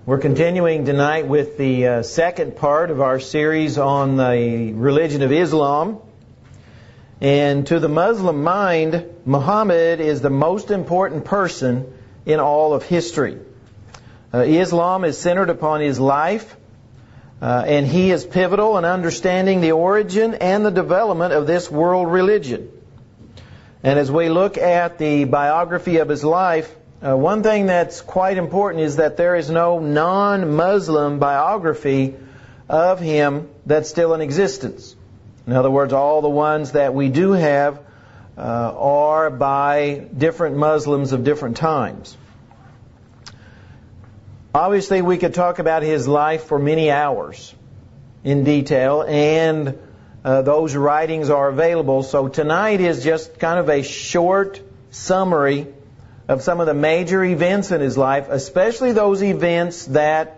We're continuing tonight with the second part of our series on the religion of Islam. And to the Muslim mind, Muhammad is the most important person in all of history. Islam is centered upon his life, and he is pivotal in understanding the origin and the development of this world religion. And as we look at the biography of his life, one thing that's quite important is that there is no non-Muslim biography of him that's still in existence. In other words, all the ones that we do have are by different Muslims of different times. Obviously, we could talk about his life for many hours in detail, and those writings are available. So tonight is just kind of a short summary of some of the major events in his life, especially those events that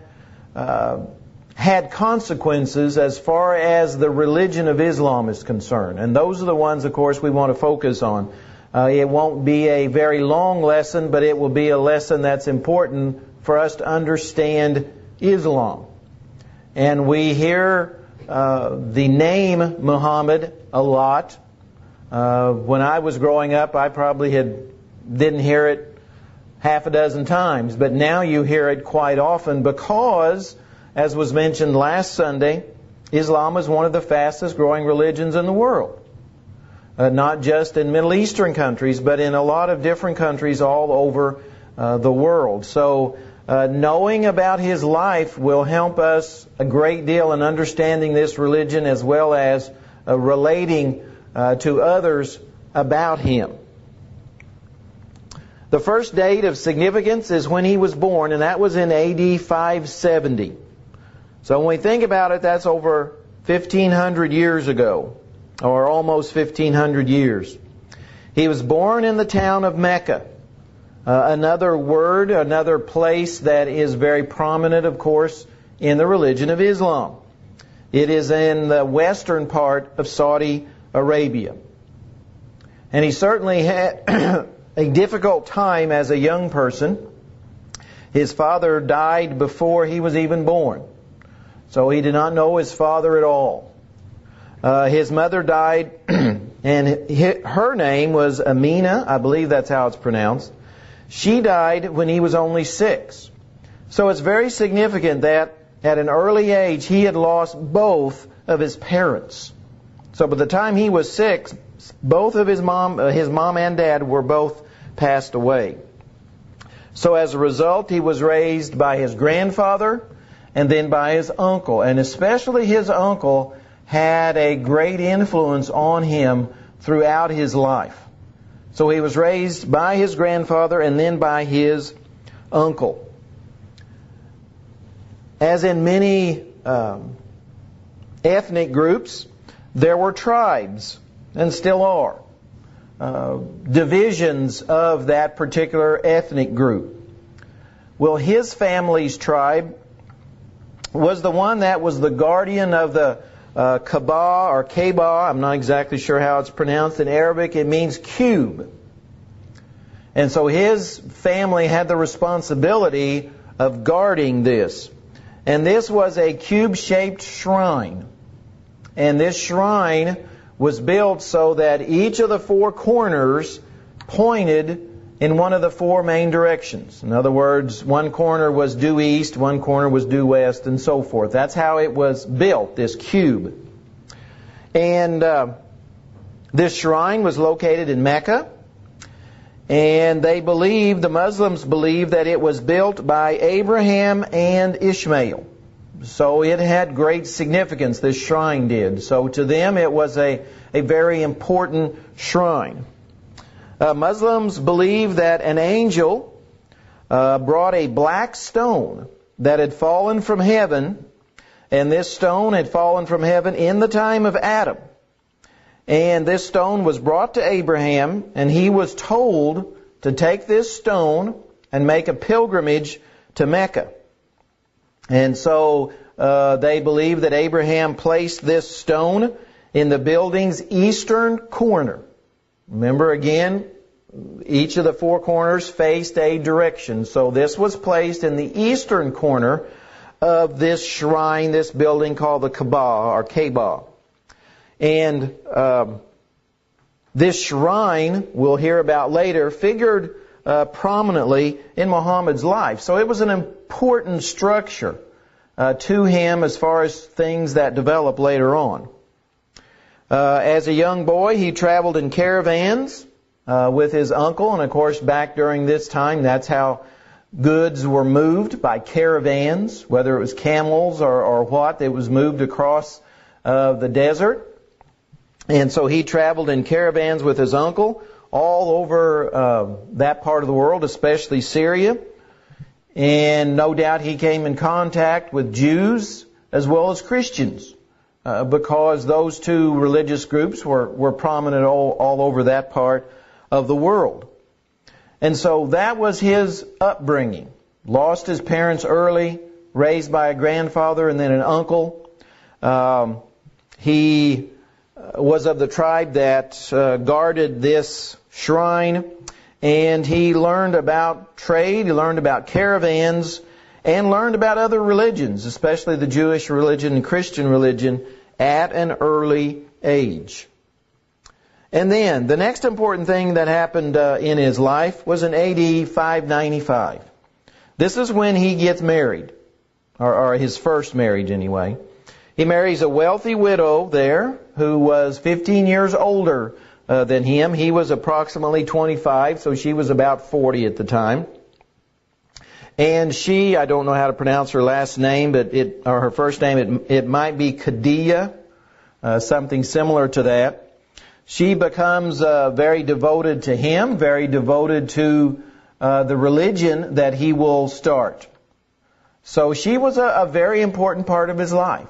had consequences as far as the religion of Islam is concerned. And those are the ones, of course, we want to focus on. It won't be a very long lesson, but it will be a lesson that's important for us to understand Islam. And we hear the name Muhammad a lot. When I was growing up, I probably didn't hear it half a dozen times, but now you hear it quite often because, as was mentioned last Sunday, Islam is one of the fastest growing religions in the world. Not just in Middle Eastern countries, but in a lot of different countries all over the world. So knowing about his life will help us a great deal in understanding this religion as well as relating to others about him. The first date of significance is when he was born, and that was in AD 570. So when we think about it, that's over 1,500 years ago, or almost 1,500 years. He was born in the town of Mecca. Another place that is very prominent, of course, in the religion of Islam. It is in the western part of Saudi Arabia. And he certainly had a difficult time as a young person. His father died before he was even born. So he did not know his father at all. His mother died, and her name was Amina. I believe that's how it's pronounced. She died when he was only 6. So it's very significant that at an early age he had lost both of his parents. So by the time he was 6, both of his mom and dad were both passed away. So as a result, he was raised by his grandfather and then by his uncle. And especially his uncle had a great influence on him throughout his life. So he was raised by his grandfather and then by his uncle. As in many ethnic groups, there were tribes, and still are, divisions of that particular ethnic group. Well, his family's tribe was the one that was the guardian of the Kaaba or Kaaba. I'm not exactly sure how it's pronounced in Arabic. It means cube. And so his family had the responsibility of guarding this. And this was a cube-shaped shrine. And this shrine was built so that each of the 4 corners pointed in one of the 4 main directions. In other words, one corner was due east, one corner was due west, and so forth. That's how it was built, this cube. And this shrine was located in Mecca. And the Muslims believe that it was built by Abraham and Ishmael. So it had great significance, this shrine did. So to them it was a very important shrine. Muslims believe that an angel brought a black stone that had fallen from heaven, and this stone had fallen from heaven in the time of Adam. And this stone was brought to Abraham, and he was told to take this stone and make a pilgrimage to Mecca. And so they believe that Abraham placed this stone in the building's eastern corner. Remember again, each of the four corners faced a direction. So this was placed in the eastern corner of this shrine, this building called the Kaaba or Kaaba. And this shrine, we'll hear about later, figured prominently in Muhammad's life. So it was an important structure to him as far as things that develop later on. As a young boy, he traveled in caravans with his uncle, and of course back during this time, that's how goods were moved, by caravans, whether it was camels or what. It was moved across the desert. And so he traveled in caravans with his uncle all over that part of the world, especially Syria. And no doubt he came in contact with Jews as well as Christians, because those two religious groups were prominent all over that part of the world. And so that was his upbringing. Lost his parents early, raised by a grandfather and then an uncle. He was of the tribe that guarded this shrine, and he learned about trade, he learned about caravans, and learned about other religions, especially the Jewish religion and Christian religion, at an early age. And then, the next important thing that happened in his life was in AD 595. This is when he gets married, or his first marriage anyway. He marries a wealthy widow there who was 15 years older than him. He was approximately 25, so she was about 40 at the time. And she, I don't know how to pronounce her last name, but her first name, it might be Khadijah, something similar to that. She becomes very devoted to him, very devoted to the religion that he will start. So she was a very important part of his life.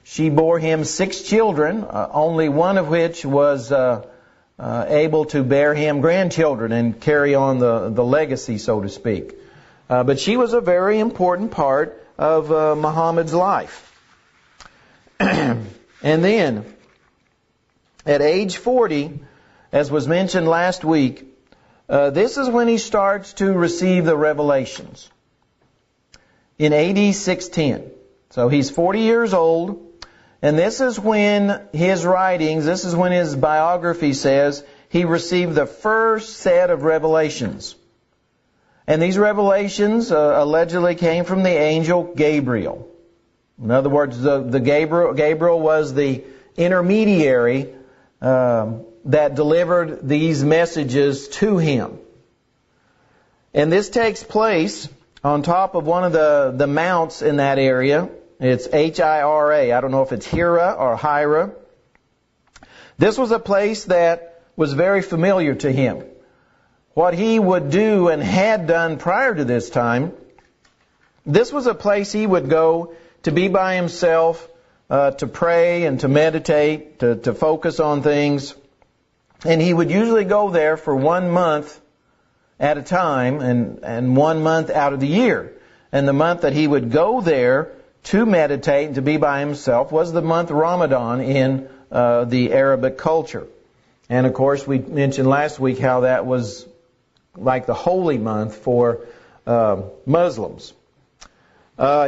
She bore him 6 children, only one of which was able to bear him grandchildren and carry on the legacy, so to speak. But she was a very important part of Muhammad's life. And then, at age 40, as was mentioned last week, this is when he starts to receive the revelations. In AD 610. So he's 40 years old, and this is when his writings, this is when his biography says he received the first set of revelations. And these revelations allegedly came from the angel Gabriel. In other words, the Gabriel was the intermediary that delivered these messages to him. And this takes place on top of one of the mounts in that area. It's Hira. I don't know if it's Hira or Hira. This was a place that was very familiar to him. What he would do and had done prior to this time, this was a place he would go to be by himself, to pray and to meditate, to focus on things. And he would usually go there for 1 month at a time and 1 month out of the year. And the month that he would go there to meditate and to be by himself was the month Ramadan in the Arabic culture. And of course we mentioned last week how that was like the holy month for Muslims.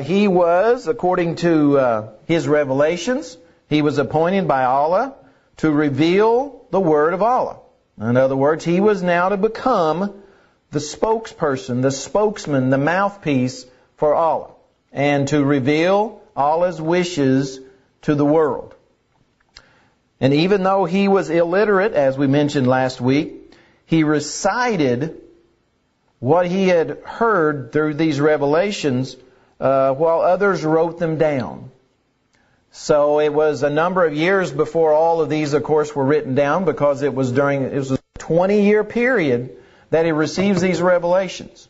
He was, according to his revelations, he was appointed by Allah to reveal the word of Allah. In other words, he was now to become the spokesperson, the spokesman, the mouthpiece for Allah, and to reveal Allah's wishes to the world. And even though he was illiterate, as we mentioned last week, he recited what he had heard through these revelations while others wrote them down. So it was a number of years before all of these, of course, were written down, because it was a 20-year period that he receives these revelations.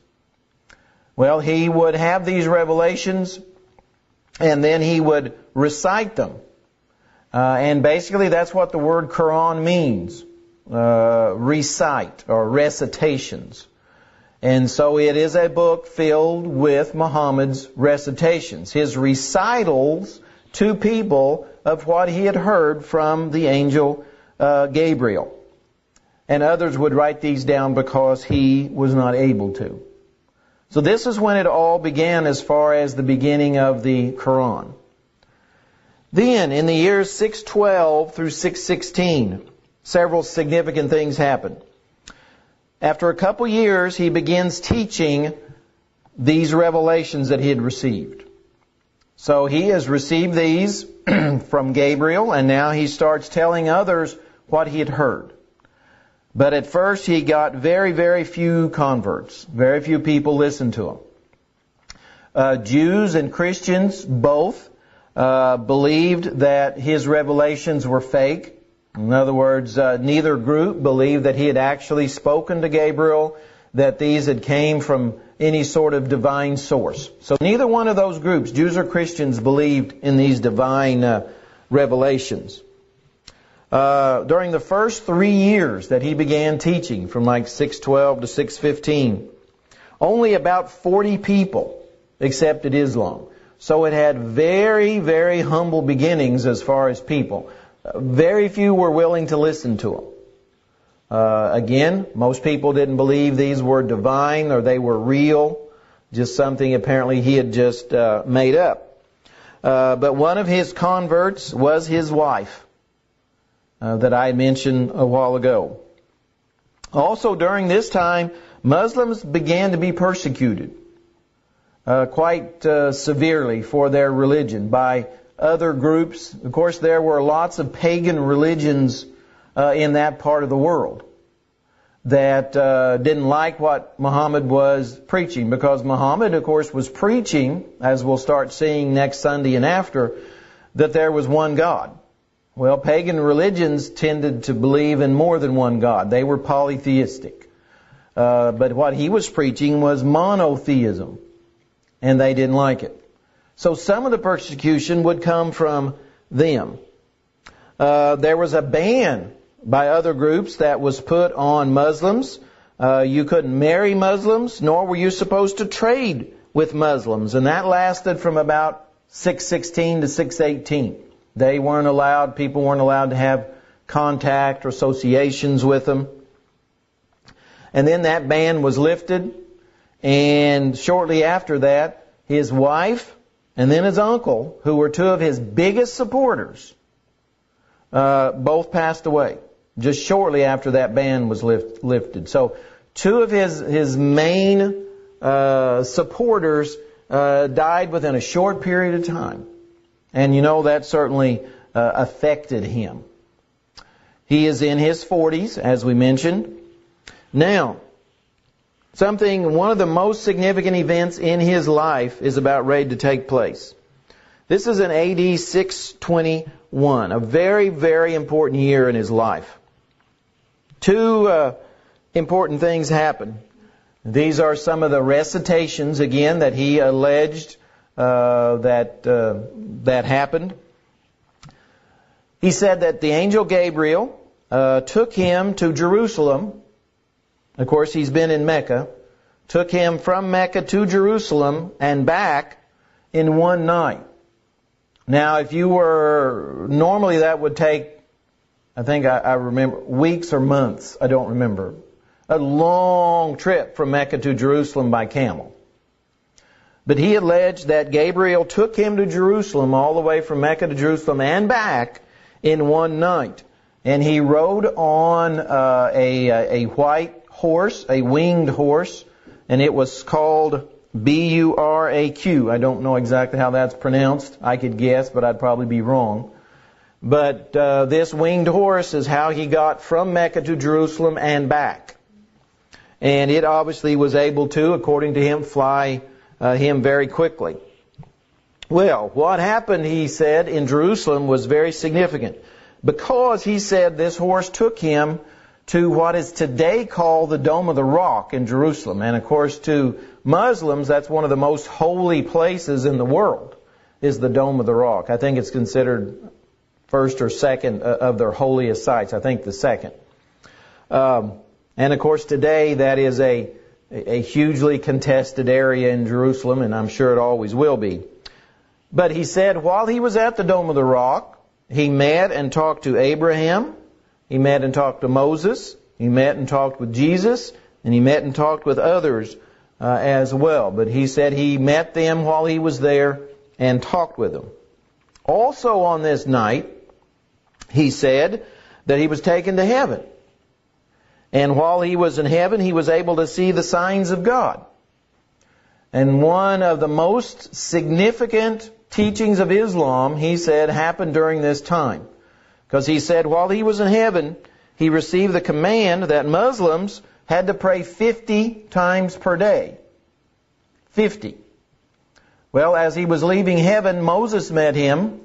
Well, he would have these revelations, and then he would recite them. And basically that's what the word Quran means, recite or recitations. And so it is a book filled with Muhammad's recitations, his recitals to people of what he had heard from the angel Gabriel. and others would write these down because he was not able to. So this is when it all began as far as the beginning of the Quran. Then, in the years 612 through 616, several significant things happened. After a couple years, he begins teaching these revelations that he had received. So he has received these from Gabriel, and now he starts telling others what he had heard. But at first he got very, very few converts. Very few people listened to him. Jews and Christians both believed that his revelations were fake. In other words, neither group believed that he had actually spoken to Gabriel, that these had came from any sort of divine source. So neither one of those groups, Jews or Christians, believed in these divine revelations. During the first 3 years that he began teaching, from like 612 to 615, only about 40 people accepted Islam. So it had very, very humble beginnings as far as people. Very few were willing to listen to him. Again, most people didn't believe these were divine or they were real, just something apparently he had just made up. But one of his converts was his wife, that I mentioned a while ago. Also during this time, Muslims began to be persecuted quite severely for their religion by other groups. Of course, there were lots of pagan religions in that part of the world that didn't like what Mohammed was preaching, because Mohammed, of course, was preaching, as we'll start seeing next Sunday and after, that there was one God. Well, pagan religions tended to believe in more than one God. They were polytheistic. But what he was preaching was monotheism, and they didn't like it. So some of the persecution would come from them. There was a ban by other groups that was put on Muslims. You couldn't marry Muslims, nor were you supposed to trade with Muslims. And that lasted from about 616 to 618. They weren't allowed, people weren't allowed to have contact or associations with them. And then that ban was lifted, and shortly after that, his wife and then his uncle, who were two of his biggest supporters, both passed away just shortly after that ban was lifted. So two of his main supporters died within a short period of time. And you know, that certainly affected him. He is in his 40s, as we mentioned. Now, one of the most significant events in his life is about ready to take place. This is in AD 621, a very, very important year in his life. Two important things happen. These are some of the recitations, again, that he alleged that happened. He said that the angel Gabriel took him to Jerusalem. Of course, he's been in Mecca. Took him from Mecca to Jerusalem and back in one night. Now, normally that would take, I think I remember, weeks or months. I don't remember. A long trip from Mecca to Jerusalem by camel. But he alleged that Gabriel took him to Jerusalem, all the way from Mecca to Jerusalem and back in one night. And he rode on a white horse, a winged horse, and it was called B-U-R-A-Q. I don't know exactly how that's pronounced. I could guess, but I'd probably be wrong. But this winged horse is how he got from Mecca to Jerusalem and back. And it obviously was able to, according to him, fly him very quickly. Well, what happened, he said, in Jerusalem was very significant, because he said this horse took him to what is today called the Dome of the Rock in Jerusalem. And of course, to Muslims, that's one of the most holy places in the world, is the Dome of the Rock. I think it's considered first or second of their holiest sites. I think the second. And of course, today that is a hugely contested area in Jerusalem, and I'm sure it always will be. But he said while he was at the Dome of the Rock, he met and talked to Abraham, he met and talked to Moses, He met and talked with Jesus, and he met and talked with others as well. But he said he met them while he was there and talked with them. Also on this night, he said that he was taken to heaven. And while he was in heaven, he was able to see the signs of God. And one of the most significant teachings of Islam, he said, happened during this time. Because he said while he was in heaven, he received the command that Muslims had to pray 50 times per day. 50. Well, as he was leaving heaven, Moses met him.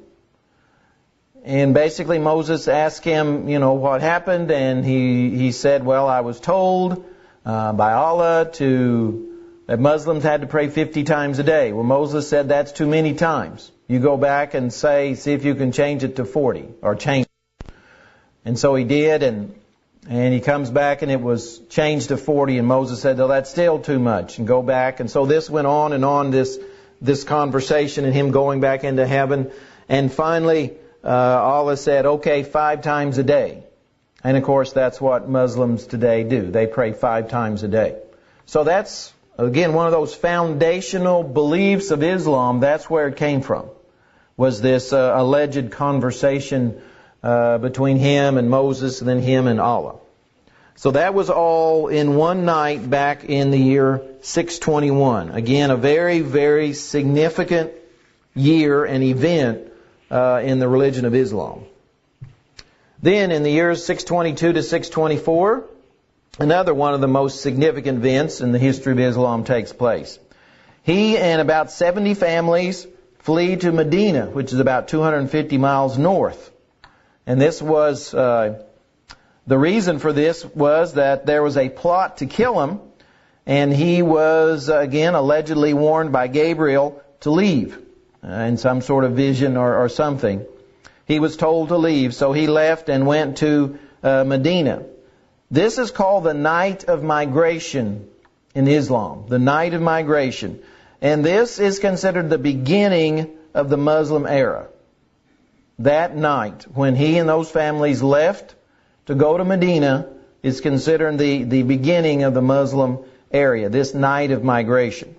And basically Moses asked him, what happened. And he said, well, I was told by Allah that Muslims had to pray 50 times a day. Well, Moses said that's too many times. You go back and see if you can change it to 40 or change it. And so he did, and he comes back and it was changed to 40, and Moses said, "Oh, that's still too much," and go back. And so this went on and on, this conversation and him going back into heaven. And finally, Allah said, okay, 5 times a day. And of course, that's what Muslims today do. They pray 5 times a day. So that's, again, one of those foundational beliefs of Islam. That's where it came from, was this alleged conversation between him and Moses, and then him and Allah. So that was all in one night back in the year 621. Again, a very, very significant year and event in the religion of Islam. Then in the years 622 to 624, another one of the most significant events in the history of Islam takes place. He and about 70 families flee to Medina, which is about 250 miles north. And this was, the reason for this was that there was a plot to kill him, and he was, again, allegedly warned by Gabriel to leave in some sort of vision or something. He was told to leave, so he left and went to Medina. This is called the night of migration in Islam, the night of migration. And this is considered the beginning of the Muslim era. That night, when he and those families left to go to Medina, is considered the beginning of the Muslim area, this night of migration.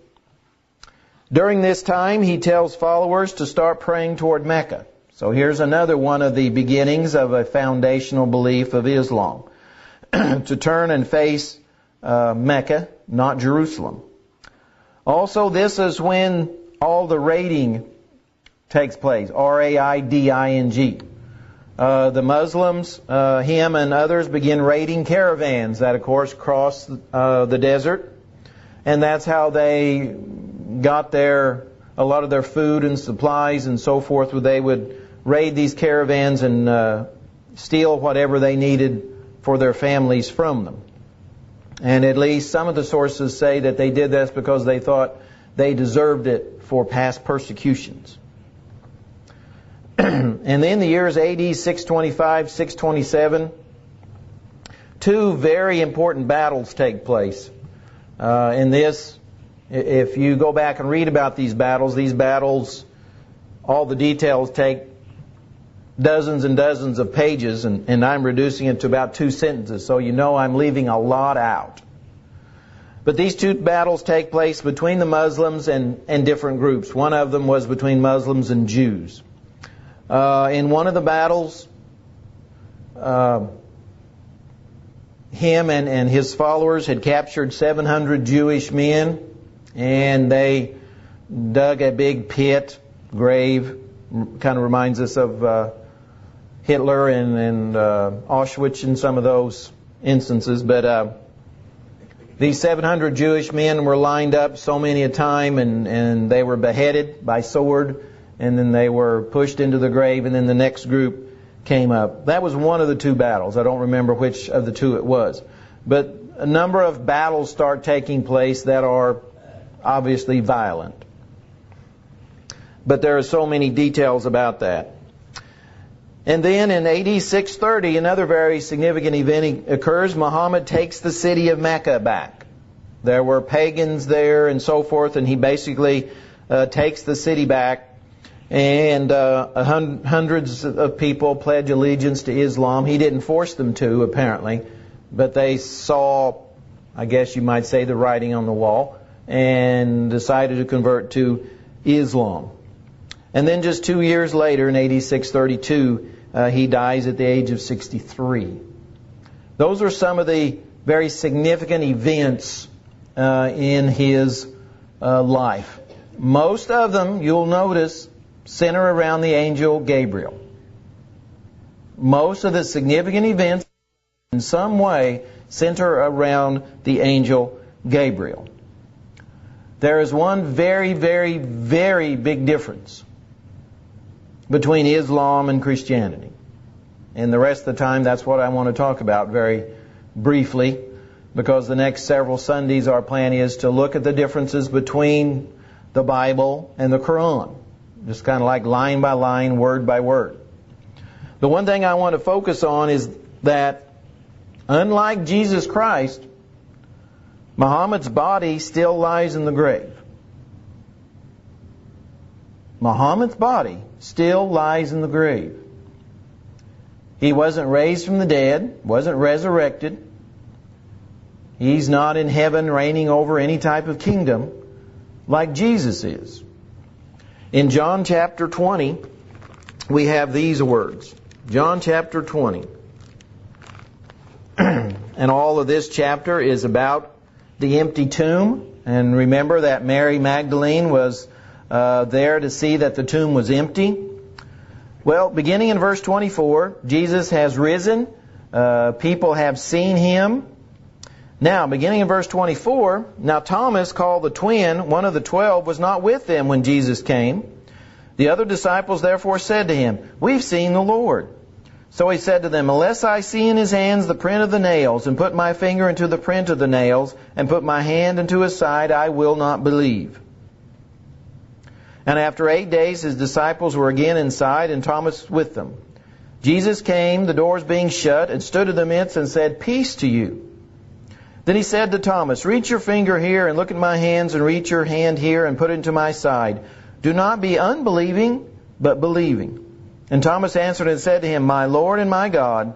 During this time, he tells followers to start praying toward Mecca. So here's another one of the beginnings of a foundational belief of Islam. To turn and face Mecca, not Jerusalem. Also, this is when all the raiding takes place, R-A-I-D-I-N-G. The Muslims, him and others, begin raiding caravans that, of course, cross the desert. And that's how they got a lot of their food and supplies and so forth, where they would raid these caravans and steal whatever they needed for their families from them. And at least some of the sources say that they did this because they thought they deserved it for past persecutions. And then the years AD 625, 627, 2 very important battles take place. In this, if you go back and read about these battles, all the details take dozens and dozens of pages, and I'm reducing it to about 2 sentences, so I'm leaving a lot out. But these 2 battles take place between the Muslims and different groups. One of them was between Muslims and Jews. In one of the battles, him and his followers had captured 700 Jewish men, and they dug a big grave. Kind of reminds us of Hitler and Auschwitz in some of those instances. But these 700 Jewish men were lined up so many a time, and they were beheaded by sword, and then they were pushed into the grave, and then the next group came up. That was one of the 2 battles. I don't remember which of the 2 it was. But a number of battles start taking place that are obviously violent. But there are so many details about that. And then in AD 630, another very significant event occurs. Mohammed takes the city of Mecca back. There were pagans there and so forth, and he basically takes the city back. And hundreds of people pledge allegiance to Islam. He didn't force them to, apparently. but they saw, I guess you might say, the writing on the wall, and decided to convert to Islam. And then just 2 years later, in AD 632, he dies at the age of 63. Those are some of the very significant events in his life. Most of them, you'll notice, center around the angel Gabriel. Most of the significant events in some way center around the angel Gabriel. There is one very, very, very big difference between Islam and Christianity. And the rest of the time, that's what I want to talk about very briefly, because the next several Sundays our plan is to look at the differences between the Bible and the Quran. Just kind of like line by line, word by word. The one thing I want to focus on is that unlike Jesus Christ, Muhammad's body still lies in the grave. Muhammad's body still lies in the grave. He wasn't raised from the dead, wasn't resurrected. He's not in heaven reigning over any type of kingdom like Jesus is. In John chapter 20, we have these words. John chapter 20. And all of this chapter is about the empty tomb. And remember that Mary Magdalene was there to see that the tomb was empty. Well, beginning in verse 24, Jesus has risen. People have seen Him. Now, beginning in verse 24, now Thomas, called the twin, one of the 12, was not with them when Jesus came. The other disciples therefore said to him, "We've seen the Lord." So he said to them, "Unless I see in His hands the print of the nails, and put my finger into the print of the nails, and put my hand into His side, I will not believe." And after 8 days His disciples were again inside, and Thomas with them. Jesus came, the doors being shut, and stood in the midst, and said, "Peace to you." Then He said to Thomas, "Reach your finger here, and look at my hands, and reach your hand here, and put it into my side. Do not be unbelieving, but believing." And Thomas answered and said to Him, "My Lord and my God."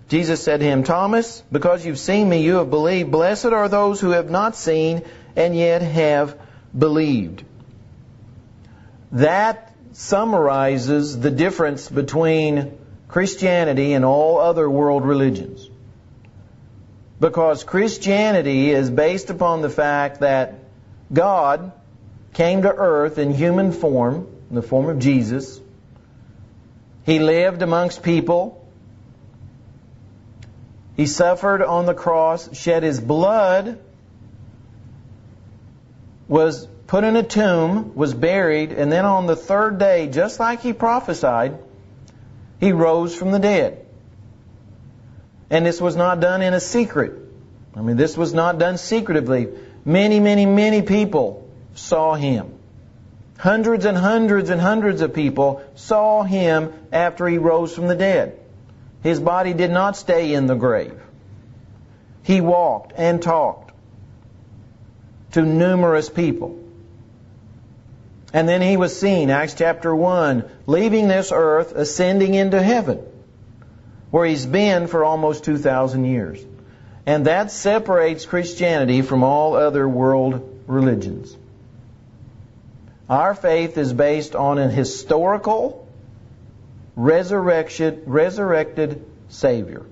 Jesus said to him, "Thomas, because you've seen me, you have believed. Blessed are those who have not seen, and yet have believed." That summarizes the difference between Christianity and all other world religions. Because Christianity is based upon the fact that God came to earth in human form, in the form of Jesus. He lived amongst people. He suffered on the cross, shed His blood, was put in a tomb, was buried, and then on the third day, just like He prophesied, He rose from the dead. And this was not done in a secret. This was not done secretively. Many, many, many people saw Him. Hundreds and hundreds and hundreds of people saw Him after He rose from the dead. His body did not stay in the grave. He walked and talked to numerous people. And then He was seen, Acts chapter 1, leaving this earth, ascending into heaven, where He's been for almost 2,000 years. And that separates Christianity from all other world religions. Our faith is based on a historical, resurrected Savior.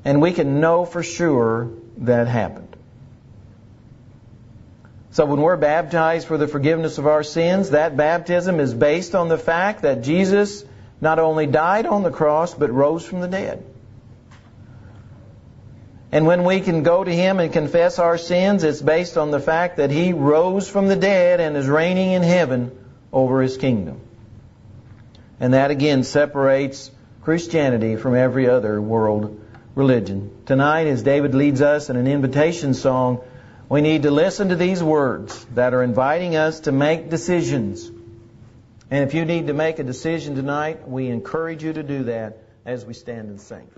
And we can know for sure that happened. So when we're baptized for the forgiveness of our sins, that baptism is based on the fact that Jesus not only died on the cross, but rose from the dead. And when we can go to Him and confess our sins, it's based on the fact that He rose from the dead and is reigning in heaven over His kingdom. And that again separates Christianity from every other world religion. Tonight, as David leads us in an invitation song, we need to listen to these words that are inviting us to make decisions. And if you need to make a decision tonight, we encourage you to do that as we stand and sing.